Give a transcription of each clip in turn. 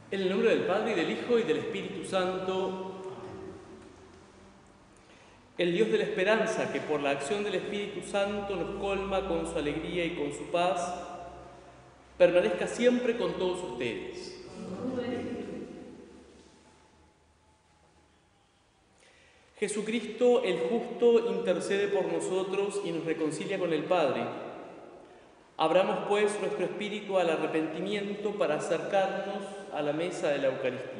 En el nombre del Padre, y del Hijo, y del Espíritu Santo. El Dios de la esperanza, que por la acción del Espíritu Santo nos colma con su alegría y con su paz, permanezca siempre con todos ustedes. Jesucristo, el justo, intercede por nosotros y nos reconcilia con el Padre. Abramos pues nuestro espíritu al arrepentimiento para acercarnos a la mesa de la Eucaristía.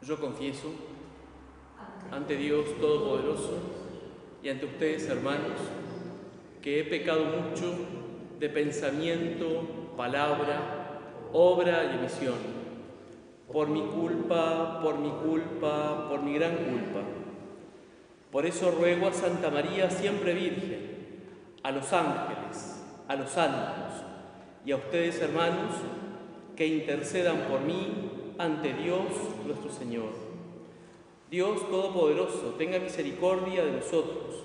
Yo confieso ante Dios Todopoderoso y ante ustedes, hermanos, que he pecado mucho de pensamiento, palabra, obra y omisión, por mi culpa, por mi gran culpa. Por eso ruego a Santa María, siempre Virgen, a los ángeles, a los santos y a ustedes, hermanos, que intercedan por mí ante Dios nuestro Señor. Dios Todopoderoso, tenga misericordia de nosotros,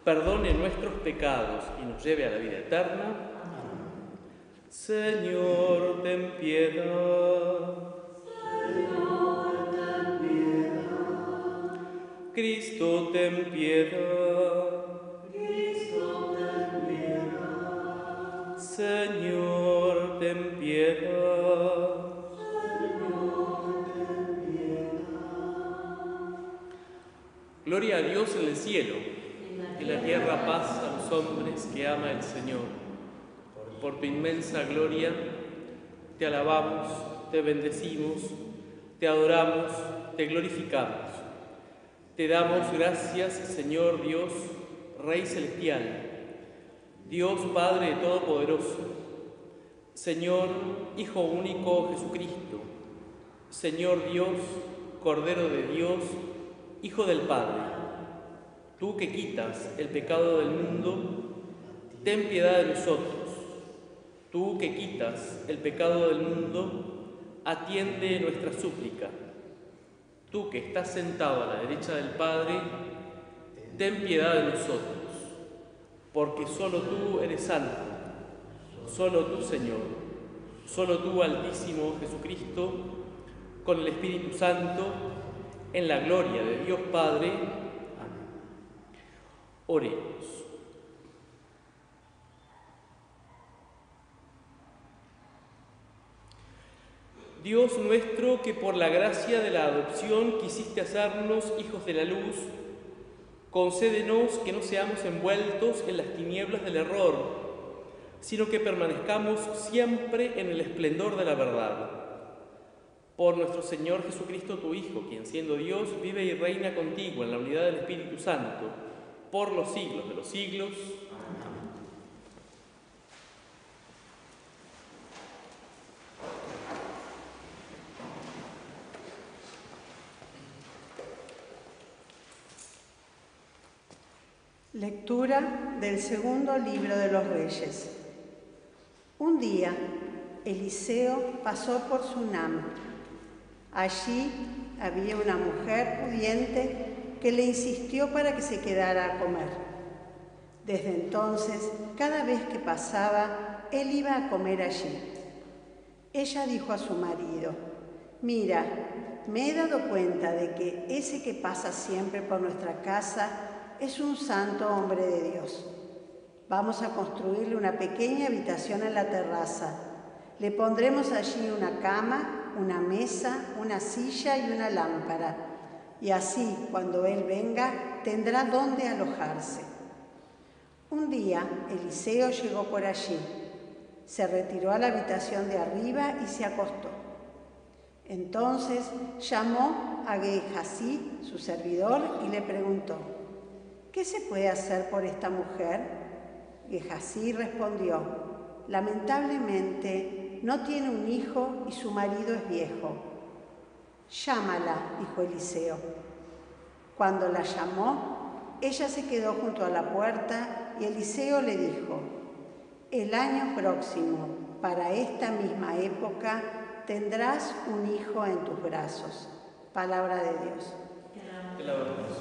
perdone nuestros pecados y nos lleve a la vida eterna. Amén. Señor, ten piedad. Señor, ten piedad. Cristo, ten piedad. Cristo, ten piedad. Señor, ten piedad. Gloria a Dios en el cielo, en la tierra paz a los hombres que ama el Señor. Por tu inmensa gloria te alabamos, te bendecimos, te adoramos, te glorificamos. Te damos gracias, Señor Dios, Rey celestial, Dios Padre Todopoderoso, Señor Hijo único Jesucristo, Señor Dios, Cordero de Dios, Hijo del Padre, tú que quitas el pecado del mundo, ten piedad de nosotros. Tú que quitas el pecado del mundo, atiende nuestra súplica. Tú que estás sentado a la derecha del Padre, ten piedad de nosotros, porque solo tú eres santo, solo tú, Señor, solo tú, Altísimo Jesucristo, con el Espíritu Santo, en la gloria de Dios Padre. Amén. Oremos. Dios nuestro, que por la gracia de la adopción quisiste hacernos hijos de la luz, concédenos que no seamos envueltos en las tinieblas del error, sino que permanezcamos siempre en el esplendor de la verdad. Por nuestro Señor Jesucristo, tu Hijo, quien siendo Dios vive y reina contigo en la unidad del Espíritu Santo, por los siglos de los siglos. Amén. Lectura del segundo libro de los Reyes. Un día, Eliseo pasó por Sunam. Allí había una mujer pudiente que le insistió para que se quedara a comer. Desde entonces, cada vez que pasaba, él iba a comer allí. Ella dijo a su marido: «Mira, me he dado cuenta de que ese que pasa siempre por nuestra casa es un santo hombre de Dios. Vamos a construirle una pequeña habitación en la terraza. Le pondremos allí una cama, una mesa, una silla y una lámpara. Y así, cuando él venga, tendrá dónde alojarse». Un día, Eliseo llegó por allí. Se retiró a la habitación de arriba y se acostó. Entonces llamó a Gehazi, su servidor, y le preguntó: «¿Qué se puede hacer por esta mujer?». Gehazi respondió: «Lamentablemente no tiene un hijo y su marido es viejo». «Llámala», dijo Eliseo. Cuando la llamó, Ella se quedó junto a la puerta y Eliseo le dijo: el año próximo, para esta misma época, tendrás un hijo en tus brazos. Palabra de Dios. Te la damos.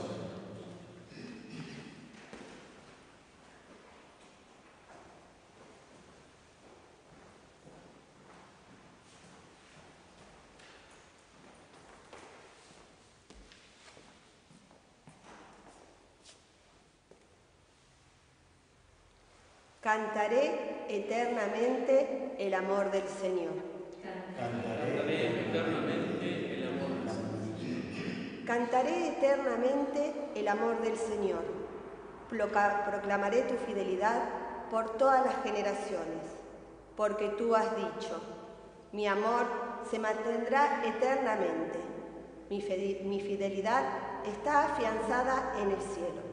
Cantaré eternamente el amor del Señor. Cantaré eternamente el amor del Señor. Cantaré eternamente el amor del Señor. Proclamaré tu fidelidad por todas las generaciones, porque tú has dicho: mi amor se mantendrá eternamente, mi fidelidad está afianzada en el cielo.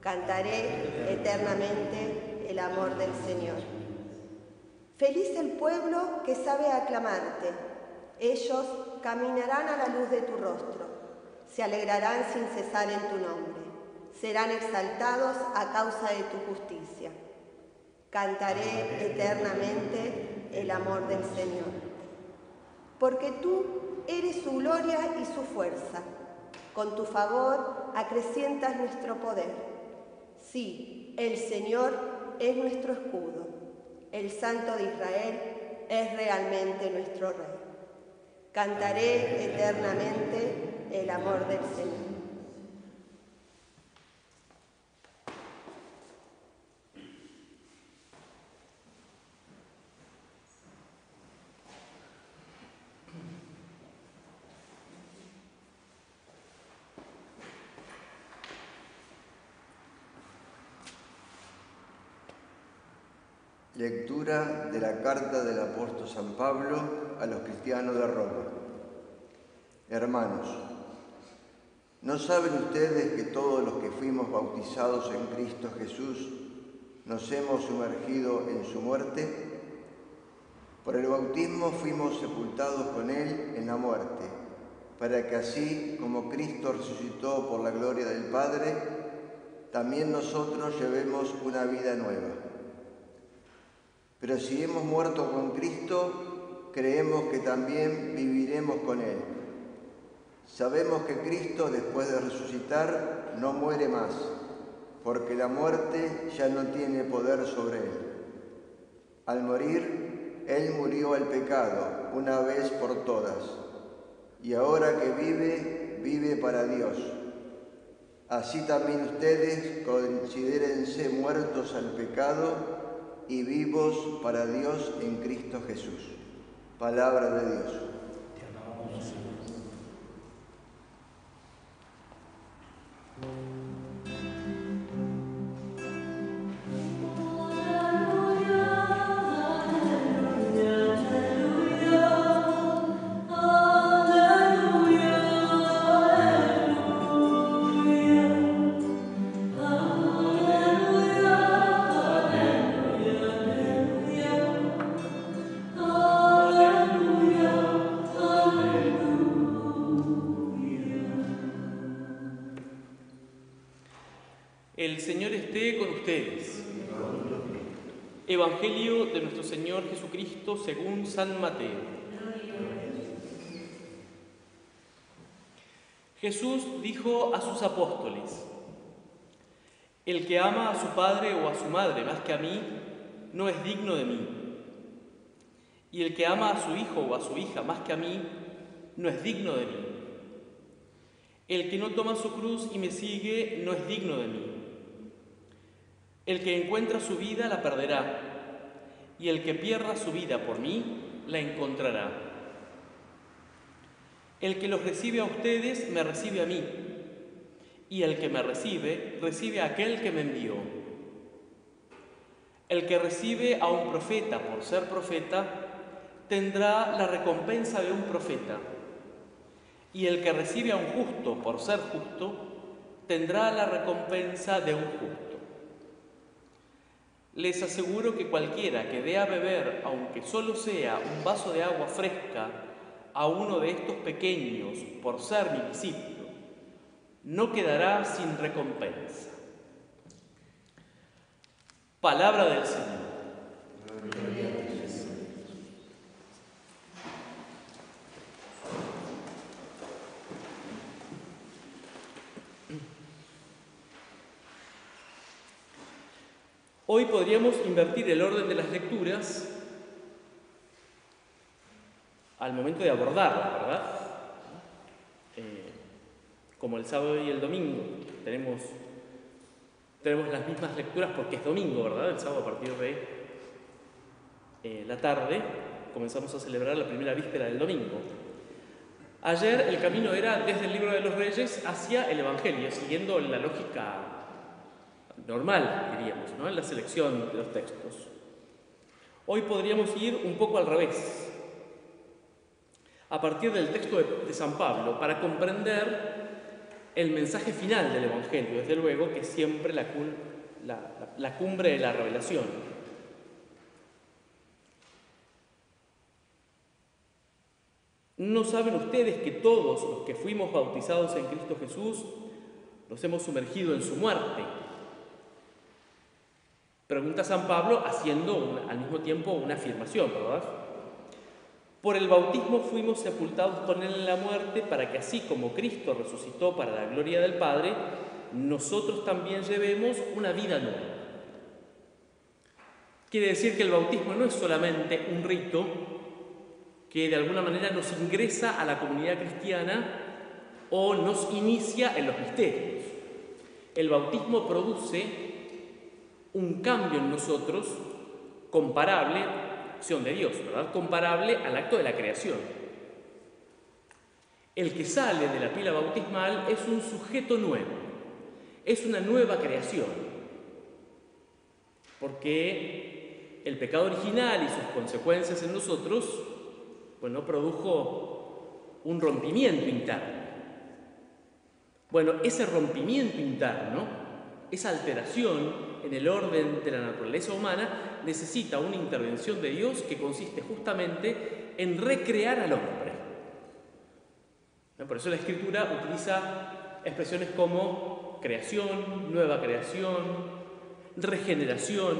Cantaré eternamente el amor del Señor. Feliz el pueblo que sabe aclamarte. Ellos caminarán a la luz de tu rostro, se alegrarán sin cesar en tu nombre, serán exaltados a causa de tu justicia. Cantaré eternamente el amor del Señor. Porque tú eres su gloria y su fuerza. Con tu favor acrecientas nuestro poder. Sí, el Señor es nuestro escudo. El Santo de Israel es realmente nuestro Rey. Cantaré eternamente el amor del Señor. Lectura de la carta del apóstol San Pablo a los cristianos de Roma. Hermanos, ¿no saben ustedes que todos los que fuimos bautizados en Cristo Jesús nos hemos sumergido en su muerte? Por el bautismo fuimos sepultados con Él en la muerte, para que así como Cristo resucitó por la gloria del Padre, también nosotros llevemos una vida nueva. Pero si hemos muerto con Cristo, creemos que también viviremos con Él. Sabemos que Cristo, después de resucitar, no muere más, porque la muerte ya no tiene poder sobre Él. Al morir, Él murió al pecado una vez por todas, y ahora que vive, vive para Dios. Así también ustedes considérense muertos al pecado y vivos para Dios en Cristo Jesús. Palabra de Dios. Te alabamos, Señor. El Señor esté con ustedes. Evangelio de nuestro Señor Jesucristo según San Mateo. Jesús dijo a sus apóstoles: el que ama a su padre o a su madre más que a mí, no es digno de mí. Y el que ama a su hijo o a su hija más que a mí, no es digno de mí. El que no toma su cruz y me sigue, no es digno de mí. El que encuentra su vida la perderá, y el que pierda su vida por mí la encontrará. El que los recibe a ustedes me recibe a mí, y el que me recibe, recibe a aquel que me envió. El que recibe a un profeta por ser profeta, tendrá la recompensa de un profeta, y el que recibe a un justo por ser justo, tendrá la recompensa de un justo. Les aseguro que cualquiera que dé a beber, aunque solo sea un vaso de agua fresca, a uno de estos pequeños por ser mi discípulo, no quedará sin recompensa. Palabra del Señor. Hoy podríamos invertir el orden de las lecturas al momento de abordarlas, ¿verdad? Como el sábado y el domingo tenemos las mismas lecturas porque es domingo, ¿verdad? El sábado a partir de la tarde comenzamos a celebrar la primera víspera del domingo. Ayer el camino era desde el libro de los Reyes hacia el Evangelio, siguiendo la lógica normal, diríamos, ¿no? En la selección de los textos. Hoy podríamos ir un poco al revés, a partir del texto de San Pablo, para comprender el mensaje final del Evangelio, desde luego, que es siempre la cumbre de la revelación. ¿No saben ustedes que todos los que fuimos bautizados en Cristo Jesús nos hemos sumergido en su muerte? Pregunta San Pablo haciendo al mismo tiempo una afirmación, ¿verdad? Por el bautismo fuimos sepultados con Él en la muerte para que así como Cristo resucitó para la gloria del Padre, nosotros también llevemos una vida nueva. Quiere decir que el bautismo no es solamente un rito que de alguna manera nos ingresa a la comunidad cristiana o nos inicia en los misterios. El bautismo produce un cambio en nosotros comparable, acción de Dios, ¿verdad? Comparable al acto de la creación. El que sale de la pila bautismal es un sujeto nuevo, es una nueva creación, porque el pecado original y sus consecuencias en nosotros, bueno, produjo un rompimiento interno. Bueno, ese rompimiento interno, esa alteración en el orden de la naturaleza humana, necesita una intervención de Dios que consiste justamente en recrear al hombre. Por eso la Escritura utiliza expresiones como creación, nueva creación, regeneración,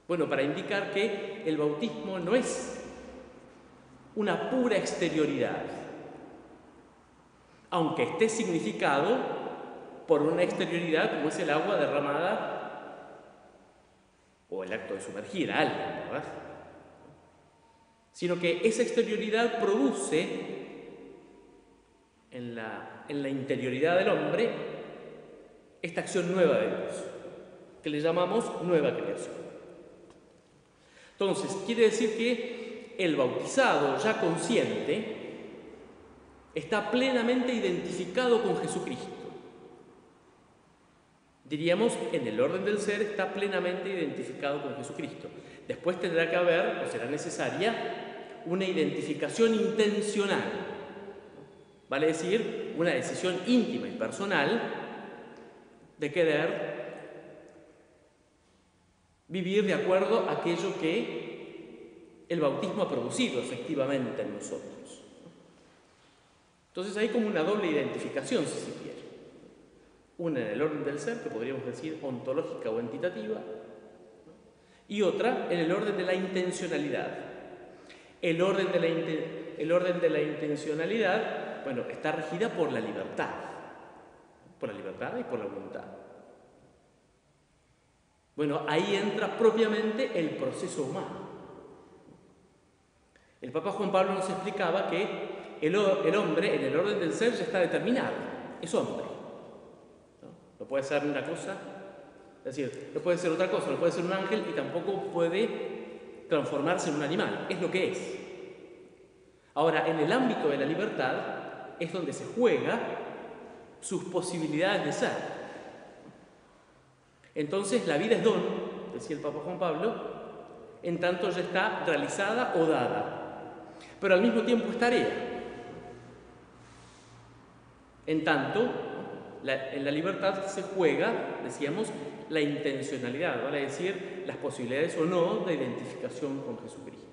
bueno, para indicar que el bautismo no es una pura exterioridad, aunque esté significado por una exterioridad como es el agua derramada o el acto de sumergir a alguien, ¿verdad? Sino que esa exterioridad produce en la interioridad del hombre esta acción nueva de Dios, que le llamamos nueva creación. Entonces, quiere decir que el bautizado ya consciente está plenamente identificado con Jesucristo. Diríamos, en el orden del ser está plenamente identificado con Jesucristo. Después tendrá que haber, o será necesaria, una identificación intencional. Vale decir, una decisión íntima y personal de querer vivir de acuerdo a aquello que el bautismo ha producido efectivamente en nosotros. Entonces hay como una doble identificación, si se quiere. Una en el orden del ser, que podríamos decir ontológica o entitativa, y otra en el orden de la intencionalidad. El orden de la intencionalidad, bueno, está regida por la libertad y por la voluntad. Bueno, ahí entra propiamente el proceso humano. El Papa Juan Pablo nos explicaba que el hombre en el orden del ser ya está determinado, es hombre. No puede ser una cosa, es decir, no puede ser otra cosa, no puede ser un ángel y tampoco puede transformarse en un animal, es lo que es. Ahora, en el ámbito de la libertad es donde se juega sus posibilidades de ser. Entonces, la vida es don, decía el Papa Juan Pablo, en tanto ya está realizada o dada, pero al mismo tiempo es tarea. En tanto, en la libertad se juega, decíamos, la intencionalidad, vale decir, las posibilidades o no de identificación con Jesucristo.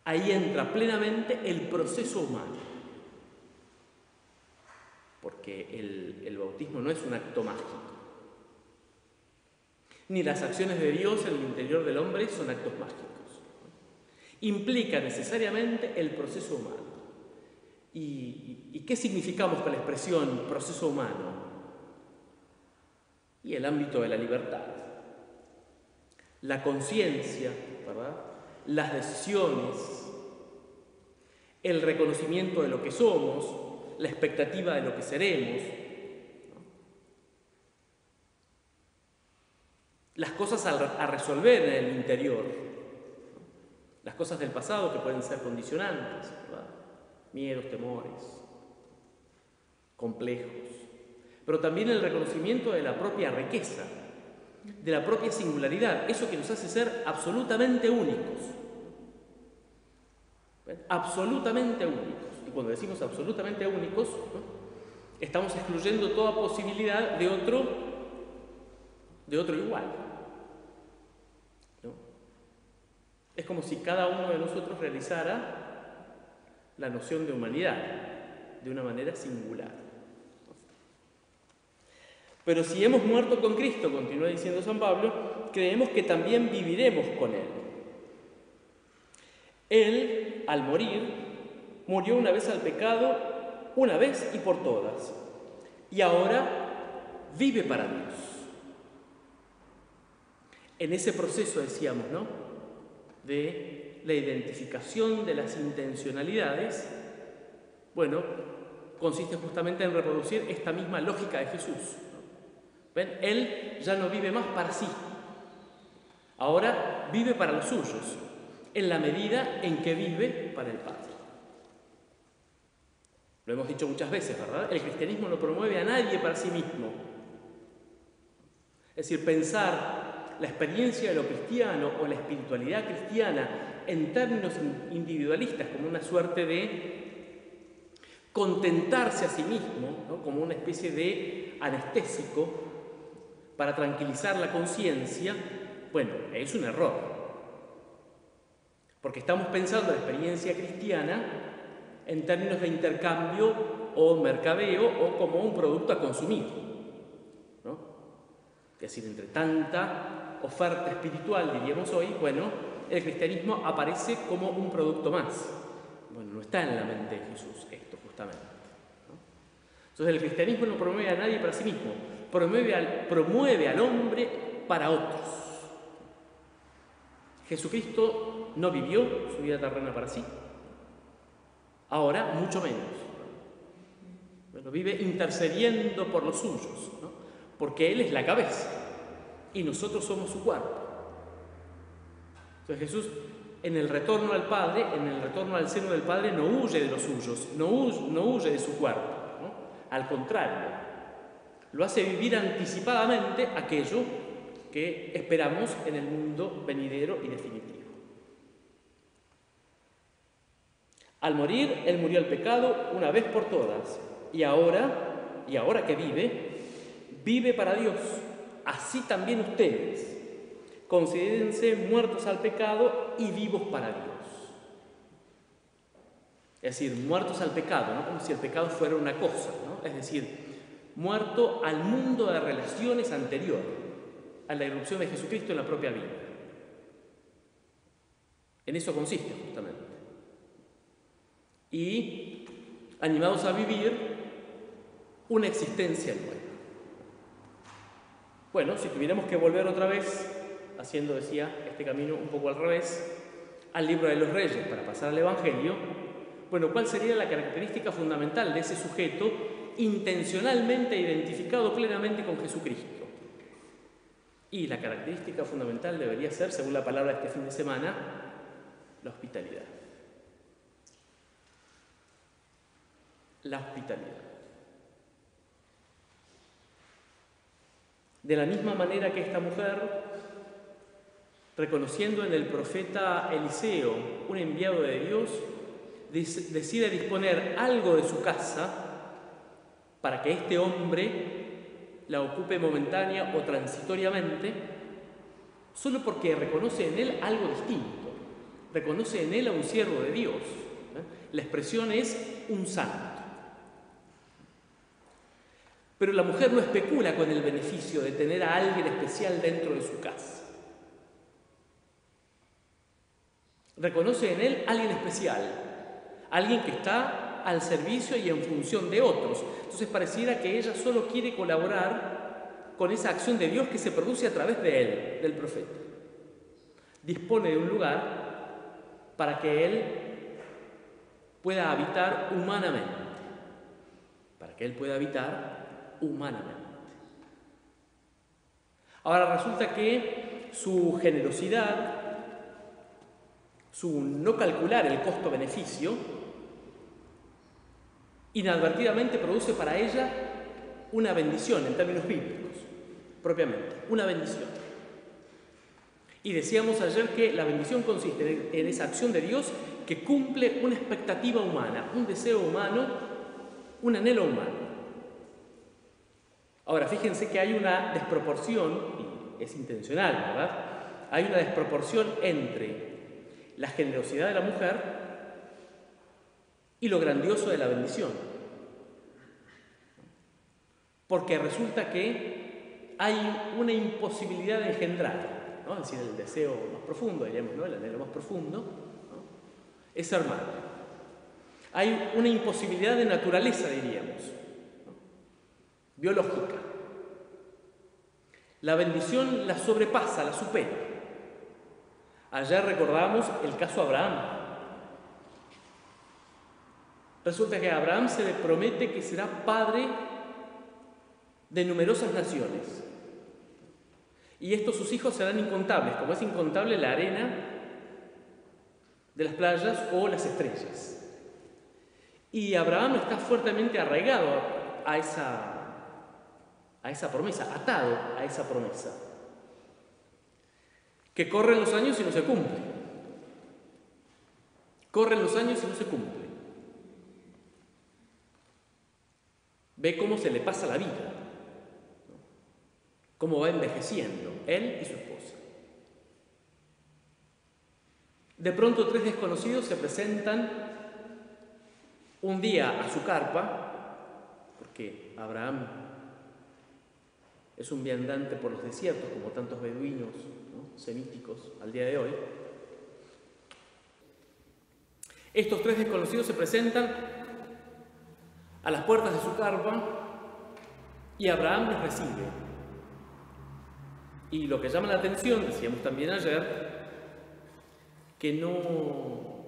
Ahí entra plenamente el proceso humano. porque el bautismo no es un acto mágico. Ni las acciones de Dios en el interior del hombre son actos mágicos. Implica necesariamente el proceso humano. ¿Y qué significamos con la expresión proceso humano? Y el ámbito de la libertad. La conciencia, ¿verdad? Las decisiones, el reconocimiento de lo que somos, la expectativa de lo que seremos, ¿no? Las cosas a resolver en el interior, ¿no? Las cosas del pasado que pueden ser condicionantes, ¿verdad? Miedos, temores, complejos, pero también el reconocimiento de la propia riqueza, de la propia singularidad, eso que nos hace ser absolutamente únicos. ¿Ven? Absolutamente únicos. Y cuando decimos absolutamente únicos, ¿no? Estamos excluyendo toda posibilidad de otro igual, ¿no? Es como si cada uno de nosotros realizara la noción de humanidad de una manera singular. Pero si hemos muerto con Cristo, continúa diciendo San Pablo, creemos que también viviremos con Él. Él, al morir, murió una vez al pecado, una vez y por todas, y ahora vive para Dios. En ese proceso, decíamos, ¿no?, de la identificación de las intencionalidades, bueno, consiste justamente en reproducir esta misma lógica de Jesús. ¿Ven? Él ya no vive más para sí, ahora vive para los suyos, en la medida en que vive para el Padre. Lo hemos dicho muchas veces, ¿verdad? El cristianismo no promueve a nadie para sí mismo. Es decir, pensar la experiencia de lo cristiano o la espiritualidad cristiana en términos individualistas como una suerte de contentarse a sí mismo, ¿no?, como una especie de anestésico para tranquilizar la conciencia, bueno, es un error. Porque estamos pensando la experiencia cristiana en términos de intercambio o mercadeo o como un producto a consumir, ¿no? Es decir, entre tanta oferta espiritual, diríamos hoy, bueno, el cristianismo aparece como un producto más. Bueno, no está en la mente de Jesús esto, justamente, ¿no? Entonces el cristianismo no promueve a nadie para sí mismo, promueve al hombre para otros. Jesucristo no vivió su vida terrena para sí, ahora mucho menos. Bueno, vive intercediendo por los suyos, ¿no?, porque Él es la cabeza y nosotros somos su cuerpo. Entonces Jesús, en el retorno al Padre, en el retorno al seno del Padre, no huye de los suyos, no huye de su cuerpo, ¿no? Al contrario, lo hace vivir anticipadamente aquello que esperamos en el mundo venidero y definitivo. Al morir, Él murió al pecado una vez por todas, y ahora que vive para Dios. Así también ustedes, considérense muertos al pecado y vivos para Dios. Es decir, muertos al pecado, ¿no?, como si el pecado fuera una cosa, ¿no? Es decir, muerto al mundo de relaciones anterior a la irrupción de Jesucristo en la propia vida. En eso consiste justamente. Y animados a vivir una existencia nueva. Bueno, si tuviéramos que volver otra vez, haciendo, decía, este camino un poco al revés, al libro de los Reyes para pasar al Evangelio, bueno, ¿cuál sería la característica fundamental de ese sujeto intencionalmente identificado plenamente con Jesucristo? Y la característica fundamental debería ser, según la palabra de este fin de semana, la hospitalidad. La hospitalidad. De la misma manera que esta mujer, reconociendo en el profeta Eliseo un enviado de Dios, decide disponer algo de su casa para que este hombre la ocupe momentánea o transitoriamente, solo porque reconoce en él algo distinto, reconoce en él a un siervo de Dios. La expresión es un santo. Pero la mujer no especula con el beneficio de tener a alguien especial dentro de su casa. Reconoce en él alguien especial, alguien que está al servicio y en función de otros. Entonces pareciera que ella solo quiere colaborar con esa acción de Dios que se produce a través de él, del profeta. Dispone de un lugar para que él pueda habitar humanamente. Para que él pueda habitar humanamente. Ahora resulta que su generosidad, su no calcular el costo-beneficio, inadvertidamente produce para ella una bendición en términos bíblicos, propiamente, una bendición. Y decíamos ayer que la bendición consiste en esa acción de Dios que cumple una expectativa humana, un deseo humano, un anhelo humano. Ahora, fíjense que hay una desproporción, y es intencional, ¿verdad? Hay una desproporción entre la generosidad de la mujer y lo grandioso de la bendición. Porque resulta que hay una imposibilidad de engendrar, ¿no? Es decir, el deseo más profundo, diríamos, ¿no? El anhelo más profundo, ¿no? Es ser madre. Hay una imposibilidad de naturaleza, diríamos, ¿no? Biológica. La bendición la sobrepasa, la supera. Ayer recordamos el caso Abraham. Resulta que a Abraham se le promete que será padre de numerosas naciones. Y estos sus hijos serán incontables, como es incontable la arena de las playas o las estrellas. Y Abraham está fuertemente arraigado a esa promesa, atado a esa promesa. Que corren los años y no se cumple. Corren los años y no se cumple. Ve cómo se le pasa la vida, cómo va envejeciendo él y su esposa. De pronto 3 desconocidos se presentan un día a su carpa, porque Abraham es un viandante por los desiertos, como tantos beduinos, ¿no? Semíticos al día de hoy. Estos 3 desconocidos se presentan a las puertas de su carpa y Abraham los recibe. Y lo que llama la atención, decíamos también ayer, que no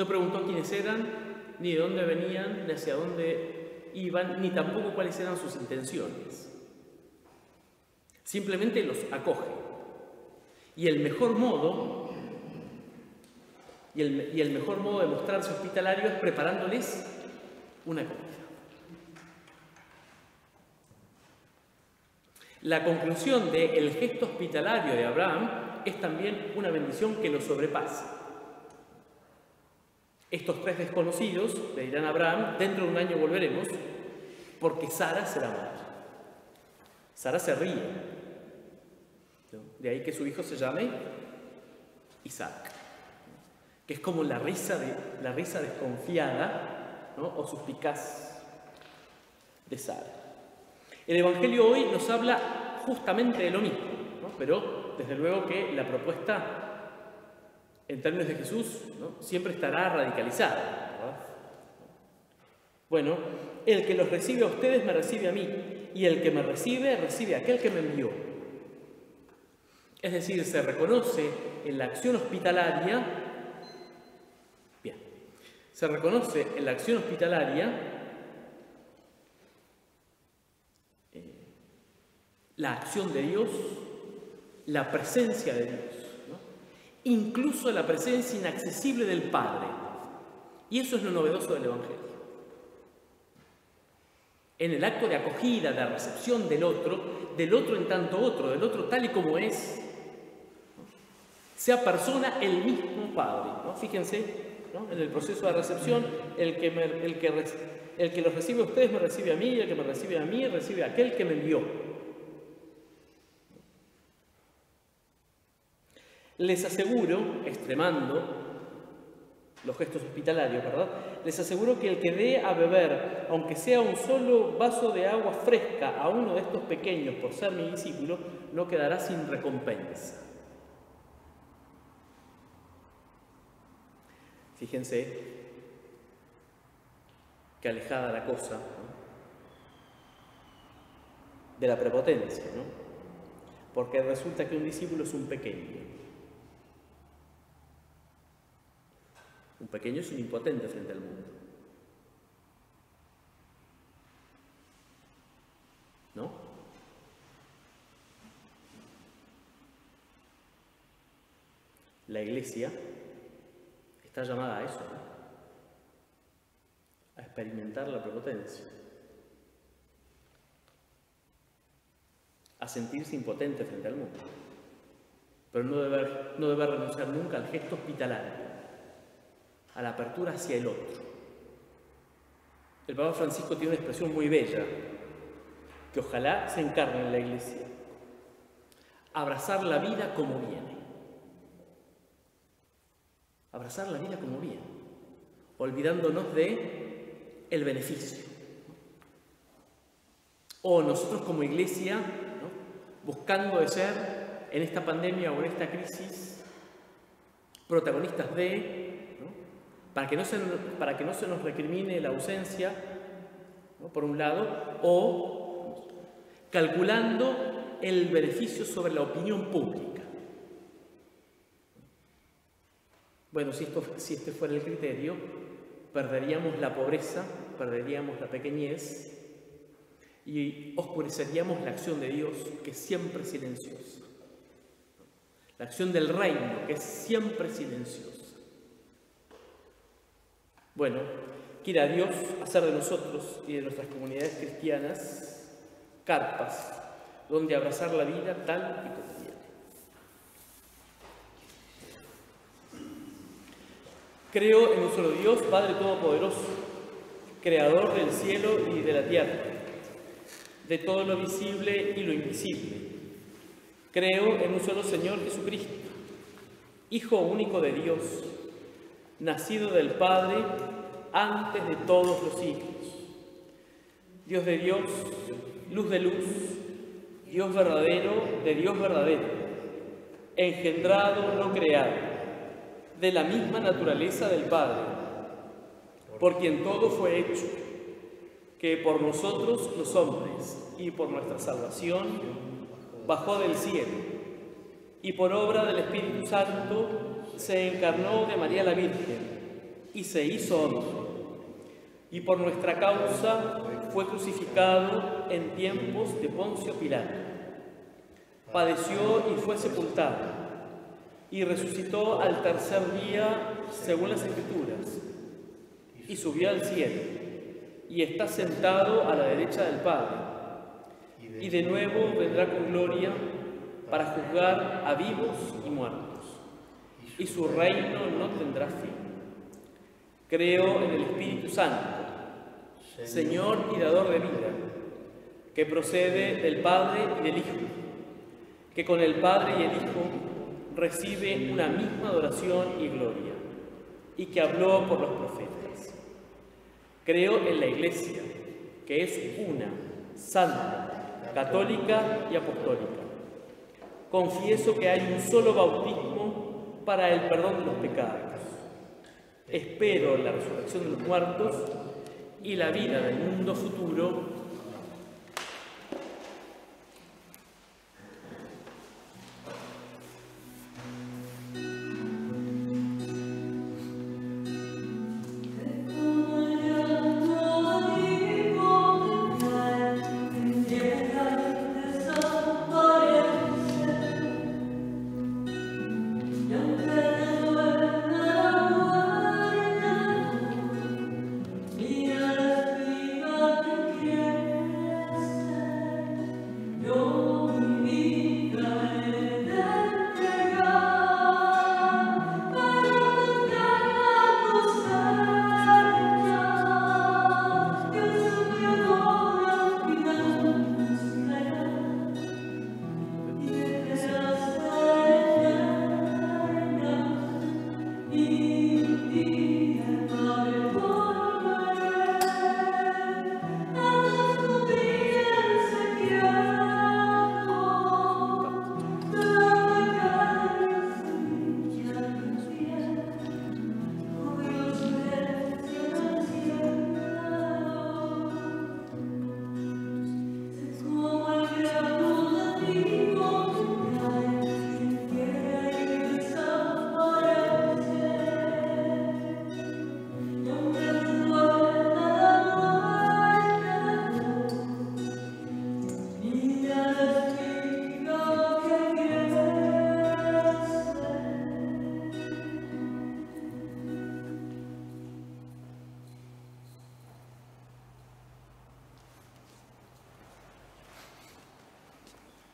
preguntó quiénes eran, ni de dónde venían, ni hacia dónde iban, ni tampoco cuáles eran sus intenciones. Simplemente los acoge. Y el mejor modo de mostrarse hospitalario es preparándoles una comida. La conclusión del gesto hospitalario de Abraham es también una bendición que lo sobrepasa. Estos 3 desconocidos le dirán a Abraham: dentro de un año volveremos, porque Sara será madre. Sara se ríe. De ahí que su hijo se llame Isaac, que es como la risa desconfiada, ¿no? O suspicaz de Sara. El Evangelio hoy nos habla justamente de lo mismo, ¿no? Pero desde luego que la propuesta en términos de Jesús, ¿no? Siempre estará radicalizada, ¿verdad? Bueno, el que los recibe a ustedes me recibe a mí, y el que me recibe, recibe a aquel que me envió. Es decir, se reconoce en la acción hospitalaria, se reconoce en la acción hospitalaria la acción de Dios, la presencia de Dios, ¿no? Incluso la presencia inaccesible del Padre. Y eso es lo novedoso del Evangelio. En el acto de acogida, de recepción del otro en tanto otro, del otro tal y como es, sea persona el mismo Padre, ¿no? Fíjense, ¿no? En el proceso de recepción, el que los recibe a ustedes me recibe a mí, y el que me recibe a mí recibe a aquel que me envió. Les aseguro, extremando, los gestos hospitalarios, ¿verdad? Les aseguro que el que dé a beber, aunque sea un solo vaso de agua fresca a uno de estos pequeños por ser mi discípulo, no quedará sin recompensa. Fíjense que alejada la cosa, ¿no?, de la prepotencia, ¿no? Porque resulta que un discípulo es un pequeño. Un pequeño es un impotente frente al mundo. ¿No? La Iglesia está llamada a eso, ¿no?, a experimentar la prepotencia, a sentirse impotente frente al mundo, pero no debe renunciar nunca al gesto hospitalario, a la apertura hacia el otro. El Papa Francisco tiene una expresión muy bella, que ojalá se encarne en la Iglesia: abrazar la vida como viene. Abrazar la vida como viene, olvidándonos de el beneficio. O nosotros como Iglesia, ¿no?, buscando de ser en esta pandemia o en esta crisis protagonistas de, ¿no?, para que no se nos recrimine la ausencia, ¿no?, por un lado, o calculando el beneficio sobre la opinión pública. Bueno, si este fuera el criterio, perderíamos la pobreza, perderíamos la pequeñez y oscureceríamos la acción de Dios, que es siempre silenciosa. La acción del reino, que es siempre silenciosa. Bueno, quiera Dios hacer de nosotros y de nuestras comunidades cristianas carpas donde abrazar la vida tal y como viene. Creo en un solo Dios, Padre Todopoderoso, Creador del cielo y de la tierra, de todo lo visible y lo invisible. Creo en un solo Señor Jesucristo, Hijo único de Dios, nacido del Padre antes de todos los siglos. Dios de Dios, luz de luz, Dios verdadero de Dios verdadero, engendrado, no creado, de la misma naturaleza del Padre, por quien todo fue hecho, que por nosotros los hombres y por nuestra salvación bajó del cielo y por obra del Espíritu Santo se encarnó de María la Virgen y se hizo hombre, y por nuestra causa fue crucificado en tiempos de Poncio Pilato. Padeció y fue sepultado, y resucitó al tercer día según las Escrituras, y subió al cielo, y está sentado a la derecha del Padre, y de nuevo vendrá con gloria para juzgar a vivos y muertos, y su reino no tendrá fin. Creo en el Espíritu Santo, Señor y dador de vida, que procede del Padre y del Hijo, que con el Padre y el Hijo recibe una misma adoración y gloria, y que habló por los profetas. Creo en la Iglesia, que es una, santa, católica y apostólica. Confieso que hay un solo bautismo para el perdón de los pecados. Espero la resurrección de los muertos y la vida del mundo futuro. Mia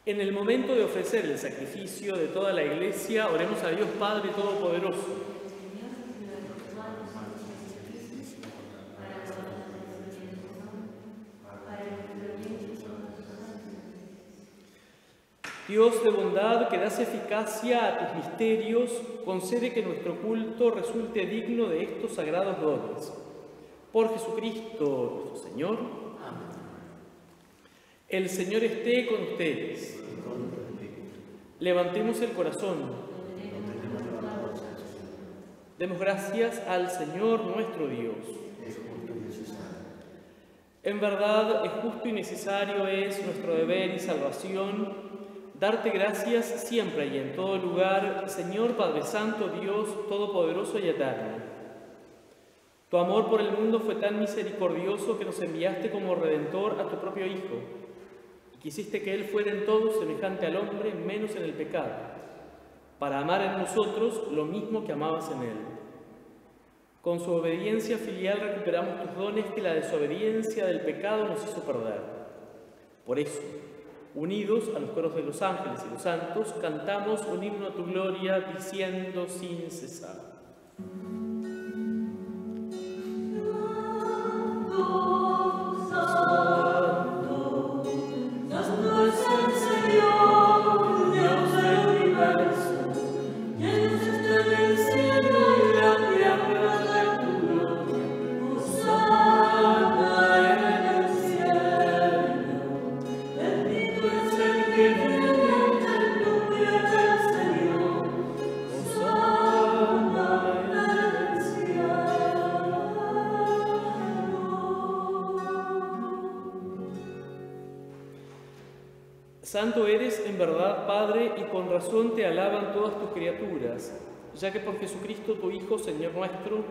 En el momento de ofrecer el sacrificio de toda la Iglesia, oremos a Dios Padre Todopoderoso. Dios de bondad, que das eficacia a tus misterios, concede que nuestro culto resulte digno de estos sagrados dones. Por Jesucristo nuestro Señor. Amén. El Señor esté con ustedes. Levantemos el corazón. Demos gracias al Señor nuestro Dios. En verdad, es justo y necesario, es nuestro deber y salvación, darte gracias siempre y en todo lugar, Señor Padre Santo, Dios Todopoderoso y Eterno. Tu amor por el mundo fue tan misericordioso que nos enviaste como Redentor a tu propio Hijo, y quisiste que Él fuera en todo semejante al hombre, menos en el pecado, para amar en nosotros lo mismo que amabas en Él. Con su obediencia filial recuperamos tus dones que la desobediencia del pecado nos hizo perder. Por eso, unidos a los coros de los ángeles y los santos, cantamos un himno a tu gloria, diciendo sin cesar. Santo eres en verdad, Padre, y con razón te alaban todas tus criaturas, ya que por Jesucristo tu Hijo, Señor nuestro,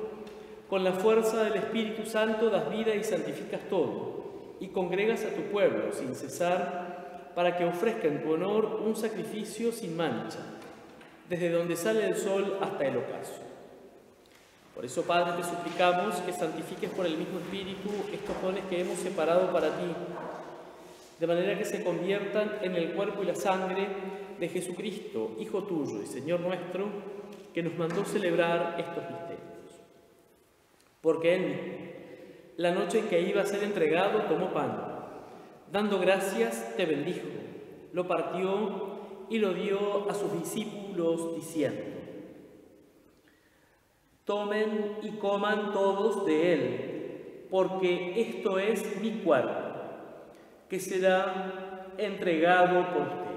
con la fuerza del Espíritu Santo das vida y santificas todo, y congregas a tu pueblo sin cesar, para que ofrezca en tu honor un sacrificio sin mancha, desde donde sale el sol hasta el ocaso. Por eso, Padre, te suplicamos que santifiques por el mismo Espíritu estos dones que hemos separado para ti, de manera que se conviertan en el cuerpo y la sangre de Jesucristo, Hijo tuyo y Señor nuestro, que nos mandó celebrar estos misterios. Porque Él mismo, la noche en que iba a ser entregado, tomó pan. Dando gracias, te bendijo, lo partió y lo dio a sus discípulos, diciendo: tomen y coman todos de él, porque esto es mi cuerpo, que será entregado por ustedes.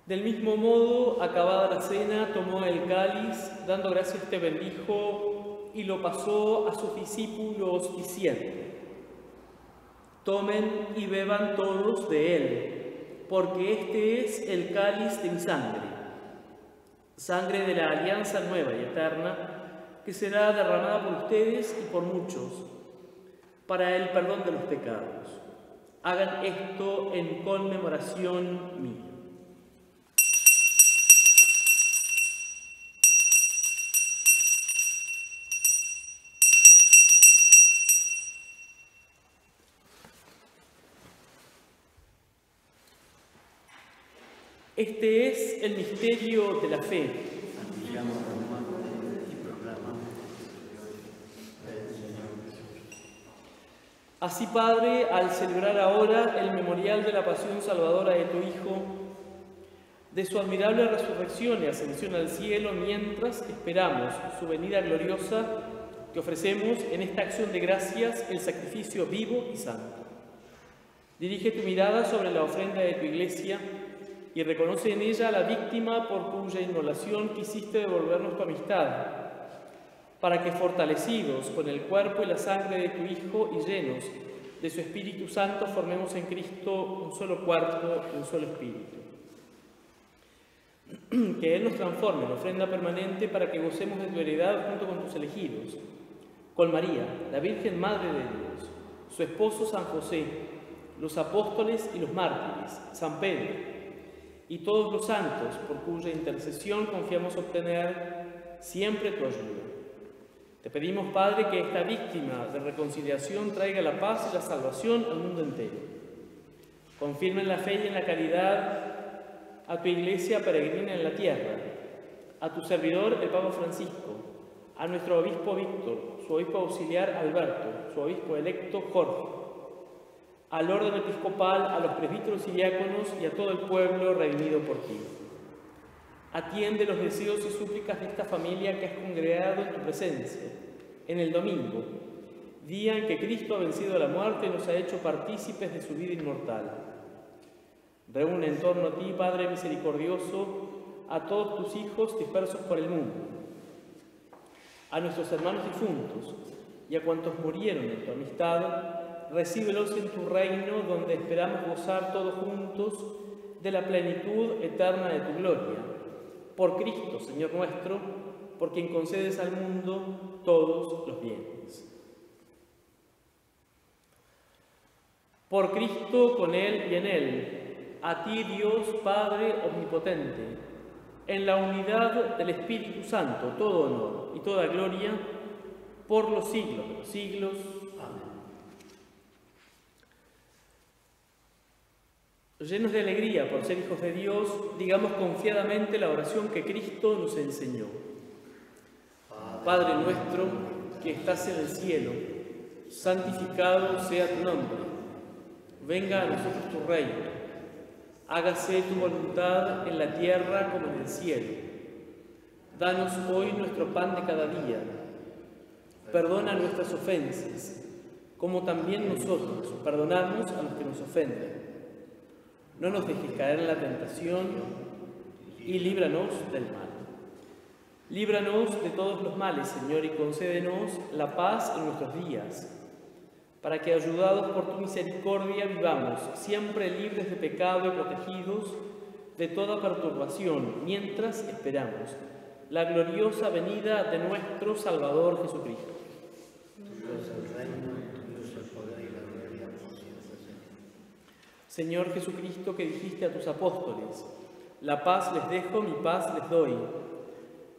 Del mismo modo, acabada la cena, tomó el cáliz, dando gracias te bendijo y lo pasó a sus discípulos diciendo: tomen y beban todos de él, porque este es el cáliz de mi sangre, sangre de la alianza nueva y eterna, que será derramada por ustedes y por muchos, para el perdón de los pecados. Hagan esto en conmemoración mía. Este es el misterio de la fe. Así, Padre, al celebrar ahora el memorial de la pasión salvadora de tu Hijo, de su admirable resurrección y ascensión al cielo, mientras esperamos su venida gloriosa, te ofrecemos en esta acción de gracias el sacrificio vivo y santo. Dirige tu mirada sobre la ofrenda de tu Iglesia y reconoce en ella a la víctima por cuya inmolación quisiste devolvernos tu amistad, para que, fortalecidos con el cuerpo y la sangre de tu Hijo y llenos de su Espíritu Santo, formemos en Cristo un solo cuerpo y un solo espíritu. Que Él nos transforme en ofrenda permanente para que gocemos de tu heredad junto con tus elegidos, con María, la Virgen Madre de Dios, su esposo San José, los apóstoles y los mártires, San Pedro, y todos los santos, por cuya intercesión confiamos obtener siempre tu ayuda. Te pedimos, Padre, que esta víctima de reconciliación traiga la paz y la salvación al mundo entero. Confirma en la fe y en la caridad a tu Iglesia peregrina en la tierra, a tu servidor, el Papa Francisco, a nuestro obispo Víctor, su obispo auxiliar Alberto, su obispo electo Jorge, al orden episcopal, a los presbíteros y diáconos y a todo el pueblo redimido por ti. Atiende los deseos y súplicas de esta familia que has congregado en tu presencia, en el domingo, día en que Cristo ha vencido la muerte y nos ha hecho partícipes de su vida inmortal. Reúne en torno a ti, Padre misericordioso, a todos tus hijos dispersos por el mundo, a nuestros hermanos difuntos y a cuantos murieron en tu amistad, recíbelos en tu reino, donde esperamos gozar todos juntos de la plenitud eterna de tu gloria. Por Cristo, Señor nuestro, por quien concedes al mundo todos los bienes. Por Cristo, con Él y en Él, a ti, Dios Padre omnipotente, en la unidad del Espíritu Santo, todo honor y toda gloria, por los siglos de los siglos. Amén. Llenos de alegría por ser hijos de Dios, digamos confiadamente la oración que Cristo nos enseñó. Padre nuestro, que estás en el cielo, santificado sea tu nombre. Venga a nosotros tu reino. Hágase tu voluntad en la tierra como en el cielo. Danos hoy nuestro pan de cada día. Perdona nuestras ofensas, como también nosotros perdonamos a los que nos ofenden. No nos dejes caer en la tentación y líbranos del mal. Líbranos de todos los males, Señor, y concédenos la paz en nuestros días, para que, ayudados por tu misericordia, vivamos siempre libres de pecado y protegidos de toda perturbación, mientras esperamos la gloriosa venida de nuestro Salvador Jesucristo. Tuyo es el reino, tuyo es el poder y la gloria por siempre, Señor. Señor Jesucristo, que dijiste a tus apóstoles: la paz les dejo, mi paz les doy.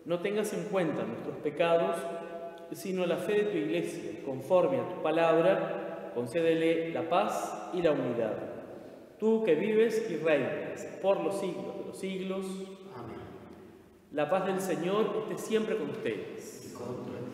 No tengas en cuenta nuestros pecados, sino la fe de tu Iglesia. Conforme a tu palabra, concédele la paz y la unidad. Tú que vives y reinas por los siglos de los siglos. Amén. La paz del Señor esté siempre con ustedes. Y con tu espíritu.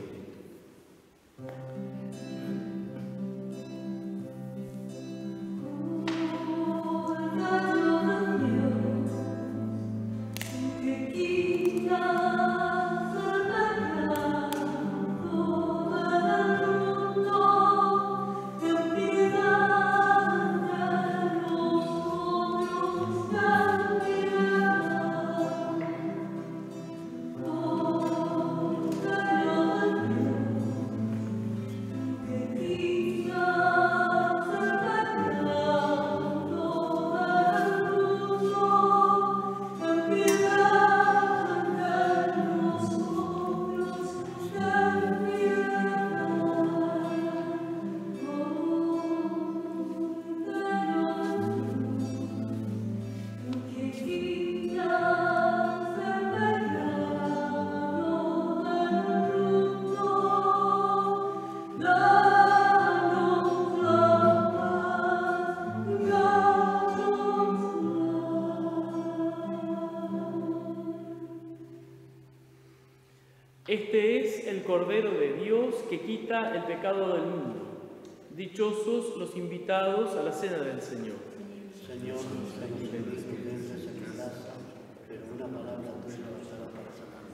Este es el Cordero de Dios que quita el pecado del mundo. Dichosos los invitados a la cena del Señor. Señor, Señor, que entres en mi casa, pero una palabra tuya bastará para sanarme.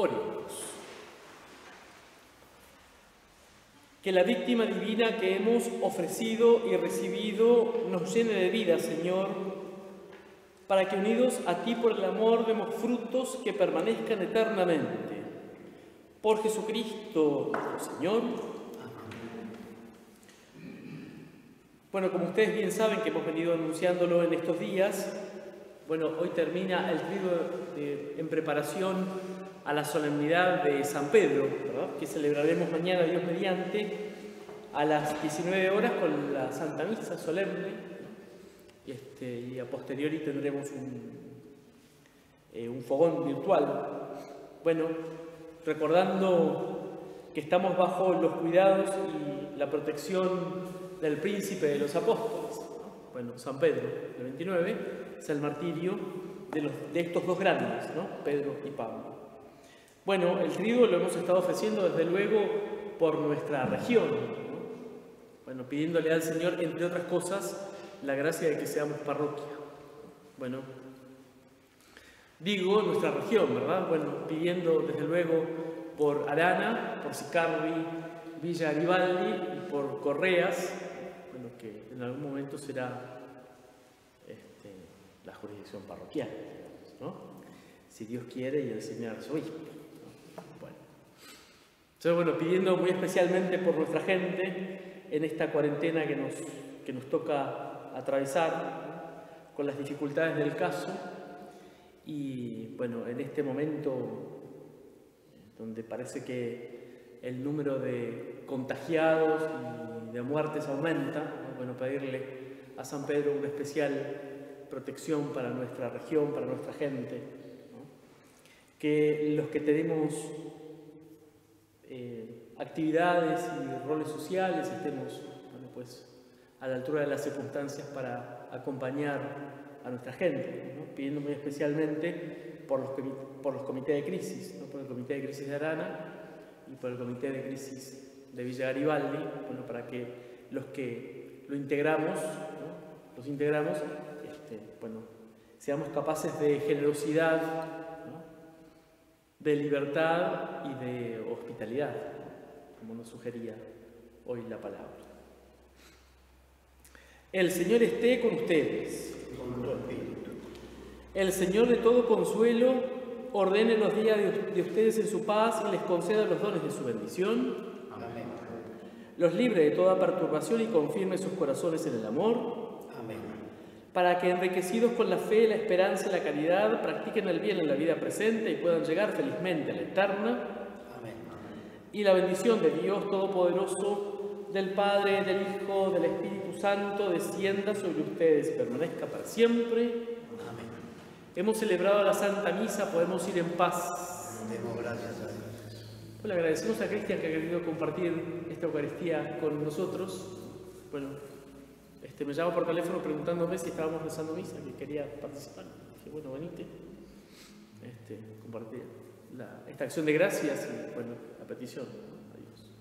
Oremos. Que la víctima divina que hemos ofrecido y recibido nos llene de vida, Señor, para que unidos a ti por el amor demos frutos que permanezcan eternamente. Por Jesucristo, nuestro Señor. Bueno, como ustedes bien saben que hemos venido anunciándolo en estos días, bueno, hoy termina el triduo en preparación a la solemnidad de San Pedro, ¿verdad?, que celebraremos mañana, Dios mediante, a las 19 horas con la Santa Misa solemne, y a posteriori tendremos un fogón virtual. Bueno, recordando que estamos bajo los cuidados y la protección del príncipe de los apóstoles, ¿no? Bueno, San Pedro, el 29, es el martirio de estos dos grandes, ¿no?, Pedro y Pablo. Bueno, el triduo lo hemos estado ofreciendo desde luego por nuestra región, ¿no? Bueno, pidiéndole al Señor, entre otras cosas, la gracia de que seamos parroquia. Bueno, digo nuestra región, ¿verdad? Bueno, pidiendo desde luego por Arana, por Sicarri, Villa Garibaldi y por Correas, bueno, que en algún momento será la jurisdicción parroquial, digamos, ¿no? Si Dios quiere y el Señor Arzobispo. Bueno. Entonces, bueno, pidiendo muy especialmente por nuestra gente en esta cuarentena que nos toca atravesar, ¿no?, con las dificultades del caso, y bueno, en este momento donde parece que el número de contagiados y de muertes aumenta, ¿no?, bueno, pedirle a San Pedro una especial protección para nuestra región, para nuestra gente, ¿no?, que los que tenemos actividades y roles sociales estemos, bueno, pues a la altura de las circunstancias para acompañar a nuestra gente, ¿no?, pidiendo muy especialmente por los comités de crisis, ¿no?, por el comité de crisis de Arana y por el comité de crisis de Villa Garibaldi, bueno, para que los que lo integramos, ¿no?, los integramos, bueno, seamos capaces de generosidad, ¿no?, de libertad y de hospitalidad, como nos sugería hoy la palabra. El Señor esté con ustedes. El Señor de todo consuelo ordene los días de ustedes en su paz y les conceda los dones de su bendición. Amén. Los libre de toda perturbación y confirme sus corazones en el amor. Amén. Para que, enriquecidos con la fe, la esperanza y la caridad, practiquen el bien en la vida presente y puedan llegar felizmente a la eterna. Amén. Y la bendición de Dios Todopoderoso, del Padre, del Hijo, del Espíritu Santo, descienda sobre ustedes y permanezca para siempre. Amén. Hemos celebrado la Santa Misa, podemos ir en paz. Demos gracias a Dios. Pues le agradecemos a Cristian que ha querido compartir esta Eucaristía con nosotros. Bueno, me llamó por teléfono preguntándome si estábamos rezando misa, que quería participar. Dije, bueno, venite, compartir esta acción de gracias y, bueno, la petición a Dios.